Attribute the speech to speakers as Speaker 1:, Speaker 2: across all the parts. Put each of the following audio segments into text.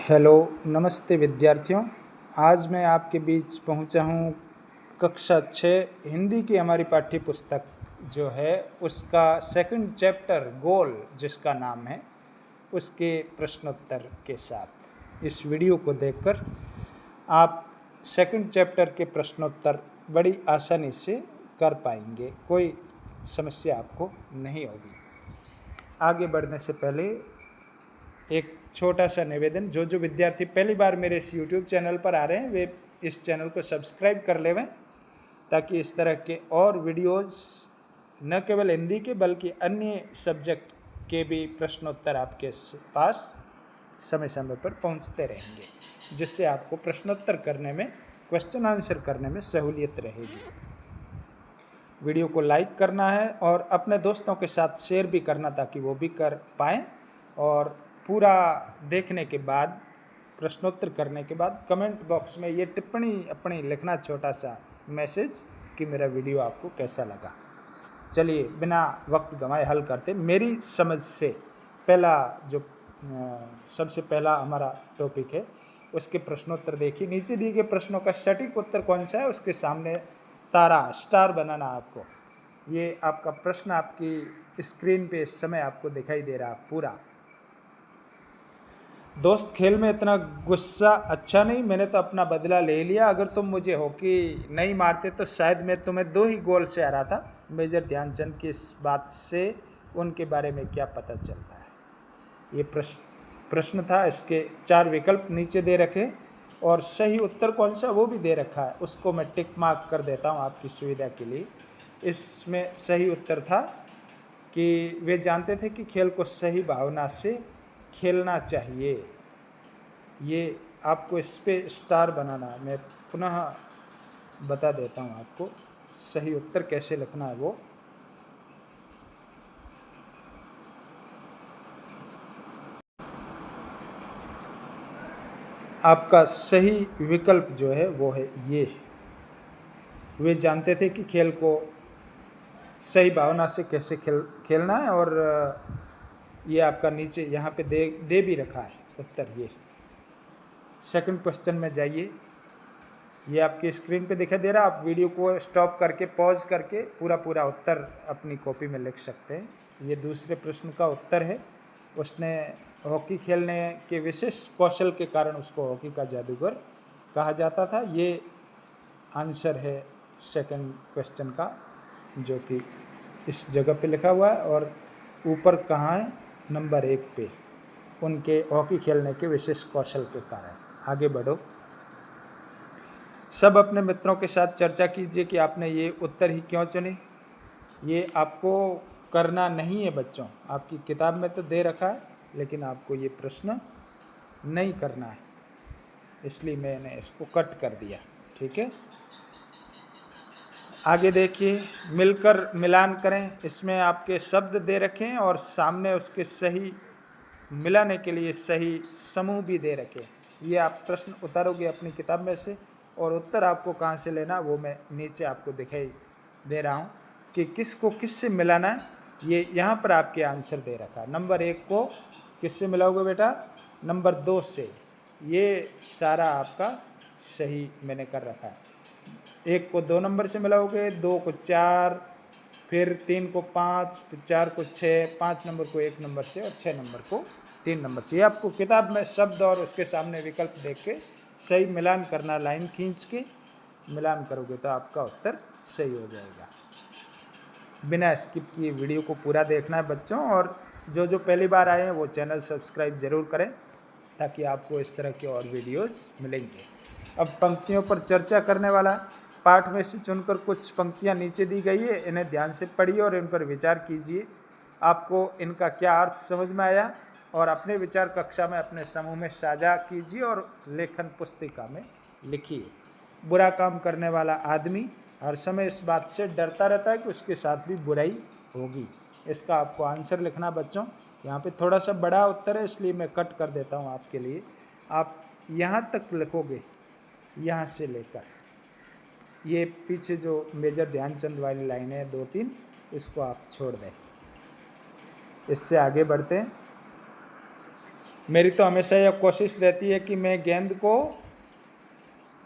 Speaker 1: Hello, नमस्ते विद्यार्थियों। आज मैं आपके बीच पहुंचा हूं कक्षा 6 हिंदी की हमारी पाठ्य पुस्तक जो है उसका सेकंड चैप्टर गोल जिसका नाम है उसके प्रश्नोत्तर के साथ। इस वीडियो को देखकर आप सेकंड चैप्टर के प्रश्नोत्तर बड़ी आसानी से कर पाएंगे, कोई समस्या आपको नहीं होगी। आगे बढ़ने से पहले एक छोटा सा निवेदन, जो विद्यार्थी पहली बार मेरे इस YouTube चैनल पर आ रहे हैं वे इस चैनल को सब्सक्राइब कर लेवें ताकि इस तरह के और वीडियोस न केवल हिंदी के बल्कि अन्य सब्जेक्ट के भी प्रश्नोत्तर आपके पास समय समय पर पहुंचते रहेंगे, जिससे आपको प्रश्नोत्तर करने में, क्वेश्चन आंसर करने में सहूलियत रहेगी। वीडियो को लाइक करना है और अपने दोस्तों के साथ शेयर भी करना ताकि वो भी कर पाएँ, और पूरा देखने के बाद, प्रश्नोत्तर करने के बाद कमेंट बॉक्स में ये टिप्पणी अपनी लिखना, छोटा सा मैसेज कि मेरा वीडियो आपको कैसा लगा। चलिए बिना वक्त गंवाए हल करते। मेरी समझ से पहला जो सबसे पहला हमारा टॉपिक है उसके प्रश्नोत्तर देखिए। नीचे दिए गए प्रश्नों का सटीक उत्तर कौन सा है, उसके सामने तारा स्टार बनाना आपको। ये आपका प्रश्न आपकी स्क्रीन पे इस समय आपको दिखाई दे रहा पूरा। दोस्त, खेल में इतना गुस्सा अच्छा नहीं, मैंने तो अपना बदला ले लिया। अगर तुम मुझे हॉकी नहीं मारते तो शायद मैं तुम्हें 2 ही गोल से हरा था। मेजर ध्यानचंद की इस बात से उनके बारे में क्या पता चलता है। ये प्रश्न था। इसके 4 विकल्प नीचे दे रखे और सही उत्तर कौन सा वो भी दे रखा है, उसको मैं टिक मार्क कर देता हूँ आपकी सुविधा के लिए। इसमें सही उत्तर था कि वे जानते थे कि खेल को सही भावना से खेलना चाहिए। ये आपको इस पे स्टार बनाना, मैं पुनः बता देता हूँ आपको सही उत्तर कैसे लिखना है। वो आपका सही विकल्प जो है वो है ये। वे जानते थे कि खेल को सही भावना से कैसे खेलना है, और ये आपका नीचे यहाँ पे दे भी रखा है उत्तर। ये सेकंड क्वेश्चन में जाइए, ये आपकी स्क्रीन पे दिखाई दे रहा है। आप वीडियो को स्टॉप करके, पॉज करके पूरा उत्तर अपनी कॉपी में लिख सकते हैं। ये दूसरे प्रश्न का उत्तर है। उसने हॉकी खेलने के विशेष कौशल के कारण उसको हॉकी का जादूगर कहा जाता था। ये आंसर है सेकंड क्वेश्चन का, जो कि इस जगह पे लिखा हुआ है। और ऊपर कहाँ है, नंबर 1 पे, उनके हॉकी खेलने के विशेष कौशल के कारण। आगे बढ़ो। सब अपने मित्रों के साथ चर्चा कीजिए कि आपने ये उत्तर ही क्यों चुने। ये आपको करना नहीं है बच्चों, आपकी किताब में तो दे रखा है लेकिन आपको ये प्रश्न नहीं करना है, इसलिए मैंने इसको कट कर दिया। ठीक है, आगे देखिए। मिलकर मिलान करें। इसमें आपके शब्द दे रखे हैं और सामने उसके सही मिलाने के लिए सही समूह भी दे रखे। ये आप प्रश्न उतारोगे अपनी किताब में से, और उत्तर आपको कहाँ से लेना वो मैं नीचे आपको दिखाई दे रहा हूँ कि किसको किससे मिलाना है। ये यहाँ पर आपके आंसर दे रखा है। नंबर 1 को किससे मिलाओगे बेटा, नंबर 2 से। ये सारा आपका सही मैंने कर रखा है। 1 को 2 नंबर से मिलाओगे, 2 को 4, फिर 3 को 5, फिर 4 को 6, 5 नंबर को 1 नंबर से, और 6 नंबर को 3 नंबर से। ये आपको किताब में शब्द और उसके सामने विकल्प देख के सही मिलान करना। लाइन खींच के मिलान करोगे तो आपका उत्तर सही हो जाएगा। बिना स्किप किए वीडियो को पूरा देखना है बच्चों, और जो पहली बार आए हैं वो चैनल सब्सक्राइब ज़रूर करें ताकि आपको इस तरह के और वीडियोस मिलेंगे। अब पंक्तियों पर चर्चा करने वाला पाठ में से चुनकर कुछ पंक्तियां नीचे दी गई है, इन्हें ध्यान से पढ़िए और इन पर विचार कीजिए। आपको इनका क्या अर्थ समझ में आया, और अपने विचार कक्षा में अपने समूह में साझा कीजिए और लेखन पुस्तिका में लिखिए। बुरा काम करने वाला आदमी हर समय इस बात से डरता रहता है कि उसके साथ भी बुराई होगी। इसका आपको आंसर लिखना बच्चों। यहाँ पे थोड़ा सा बड़ा उत्तर है इसलिए मैं कट कर देता हूँ आपके लिए। आप यहाँ तक लिखोगे, यहाँ से लेकर ये पीछे जो मेजर ध्यानचंद वाली लाइन है 2-3, इसको आप छोड़ दें। इससे आगे बढ़ते हैं। मेरी तो हमेशा यह कोशिश रहती है कि मैं गेंद को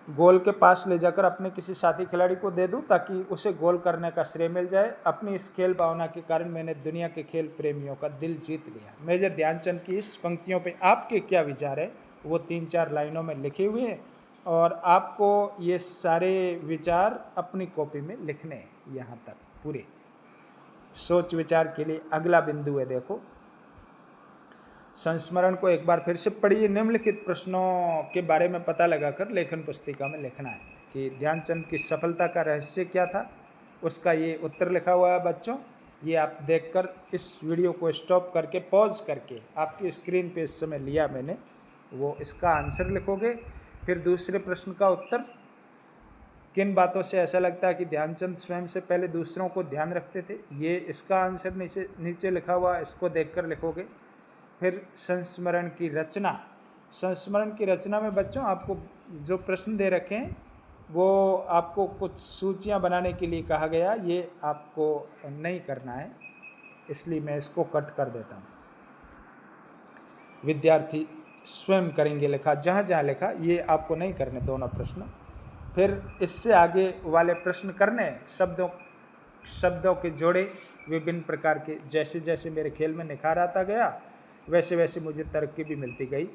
Speaker 1: गोल के पास ले जाकर अपने किसी साथी खिलाड़ी को दे दूं ताकि उसे गोल करने का श्रेय मिल जाए। अपनी इस खेल भावना के कारण मैंने दुनिया के खेल प्रेमियों का दिल जीत लिया। मेजर ध्यानचंद की इस पंक्तियों पे आपके क्या विचार है, वो 3-4 लाइनों में लिखे हुए हैं और आपको ये सारे विचार अपनी कॉपी में लिखने हैं। यहाँ तक पूरे सोच विचार के लिए अगला बिंदु है, देखो संस्मरण को एक बार फिर से पढ़िए। निम्नलिखित प्रश्नों के बारे में पता लगाकर लेखन पुस्तिका में लिखना है कि ध्यानचंद की सफलता का रहस्य क्या था, उसका ये उत्तर लिखा हुआ है बच्चों। ये आप देखकर इस वीडियो को स्टॉप करके पॉज करके आपकी स्क्रीन पे इस समय लिया मैंने, वो इसका आंसर लिखोगे। फिर दूसरे प्रश्न का उत्तर, किन बातों से ऐसा लगता है कि ध्यानचंद स्वयं से पहले दूसरों को ध्यान रखते थे, ये इसका आंसर नीचे लिखा हुआ, इसको देखकर लिखोगे। फिर संस्मरण की रचना, संस्मरण की रचना में बच्चों आपको जो प्रश्न दे रखे हैं वो आपको कुछ सूचियां बनाने के लिए कहा गया, ये आपको नहीं करना है, इसलिए मैं इसको कट कर देता हूँ। विद्यार्थी स्वयं करेंगे लिखा, जहाँ जहाँ लिखा ये आपको नहीं करने दोनों प्रश्न। फिर इससे आगे वाले प्रश्न करने, शब्दों के जोड़े विभिन्न प्रकार के, जैसे जैसे मेरे खेल में निखार आता गया वैसे वैसे मुझे तरक्की भी मिलती गई।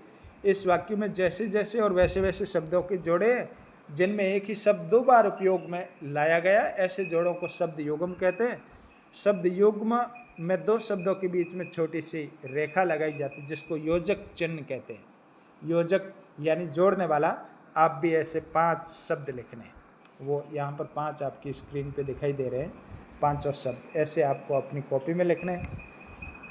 Speaker 1: इस वाक्य में जैसे जैसे और वैसे वैसे शब्दों के जोड़े जिनमें एक ही शब्द 2 बार उपयोग में लाया गया, ऐसे जोड़ों को शब्द युग्म कहते हैं। शब्द युग्म में 2 शब्दों के बीच में छोटी सी रेखा लगाई जाती है जिसको योजक चिन्ह कहते हैं। योजक यानी जोड़ने वाला। आप भी ऐसे 5 शब्द लिखने, वो यहाँ पर 5 आपकी स्क्रीन पे दिखाई दे रहे हैं, 5 शब्द ऐसे आपको अपनी कॉपी में लिखने हैं।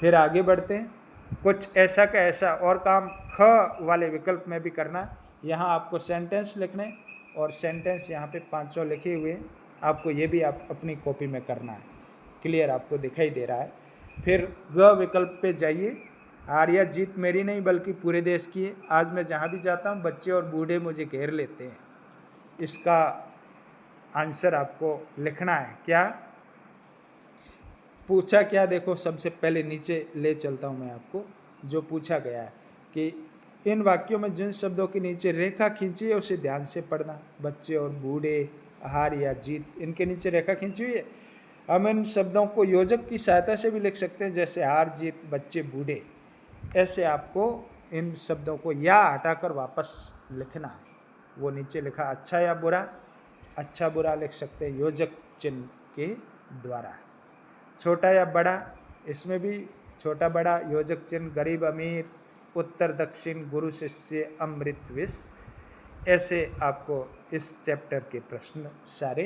Speaker 1: फिर आगे बढ़ते हैं, कुछ ऐसा का ऐसा और काम ख वाले विकल्प में भी करना। यहाँ आपको सेंटेंस लिखने और सेंटेंस यहाँ पे 5 लिखे हुए हैं, आपको ये भी आप अपनी कॉपी में करना है। क्लियर आपको दिखाई दे रहा है। फिर ग विकल्प पे जाइए। आर्या जीत मेरी नहीं बल्कि पूरे देश की है। आज मैं जहाँ भी जाता हूँ बच्चे और बूढ़े मुझे घेर लेते हैं। इसका आंसर आपको लिखना है। क्या पूछा क्या, देखो सबसे पहले नीचे ले चलता हूँ मैं आपको। जो पूछा गया है कि इन वाक्यों में जिन शब्दों के नीचे रेखा खींची है उसे ध्यान से पढ़ना। बच्चे और बूढ़े, हार या जीत, इनके नीचे रेखा खींची हुई है। हम इन शब्दों को योजक की सहायता से भी लिख सकते हैं, जैसे हार जीत बच्चे बूढ़े। ऐसे आपको इन शब्दों को या हटाकर वापस लिखना है। वो नीचे लिखा अच्छा या बुरा, अच्छा बुरा लिख सकते हैं योजक चिन्ह के द्वारा। छोटा या बड़ा, इसमें भी छोटा बड़ा योजक चिन्ह, गरीब अमीर, उत्तर दक्षिण, गुरु शिष्य, अमृत विष। ऐसे आपको इस चैप्टर के प्रश्न सारे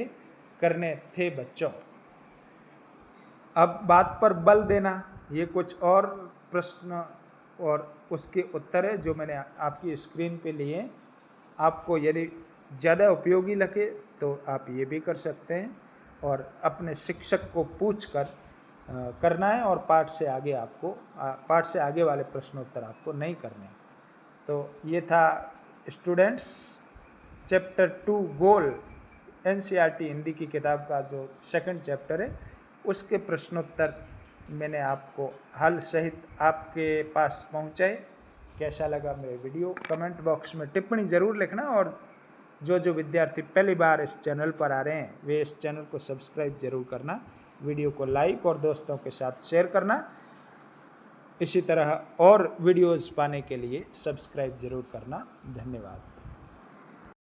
Speaker 1: करने थे बच्चों। अब बात पर बल देना, ये कुछ और प्रश्न और उसके उत्तर है जो मैंने आपकी स्क्रीन पे लिए। आपको यदि ज़्यादा उपयोगी लगे तो आप ये भी कर सकते हैं और अपने शिक्षक को पूछकर करना है, और पाठ से आगे वाले प्रश्नोत्तर आपको नहीं करने। तो ये था स्टूडेंट्स चैप्टर 2 गोल, एनसीईआरटी हिंदी की किताब का जो 2nd चैप्टर है उसके प्रश्नोत्तर मैंने आपको हल सहित आपके पास पहुँचाए। कैसा लगा मेरे वीडियो, कमेंट बॉक्स में टिप्पणी ज़रूर लिखना। और जो विद्यार्थी पहली बार इस चैनल पर आ रहे हैं वे इस चैनल को सब्सक्राइब जरूर करना, वीडियो को लाइक और दोस्तों के साथ शेयर करना। इसी तरह और वीडियोज़ पाने के लिए सब्सक्राइब जरूर करना। धन्यवाद।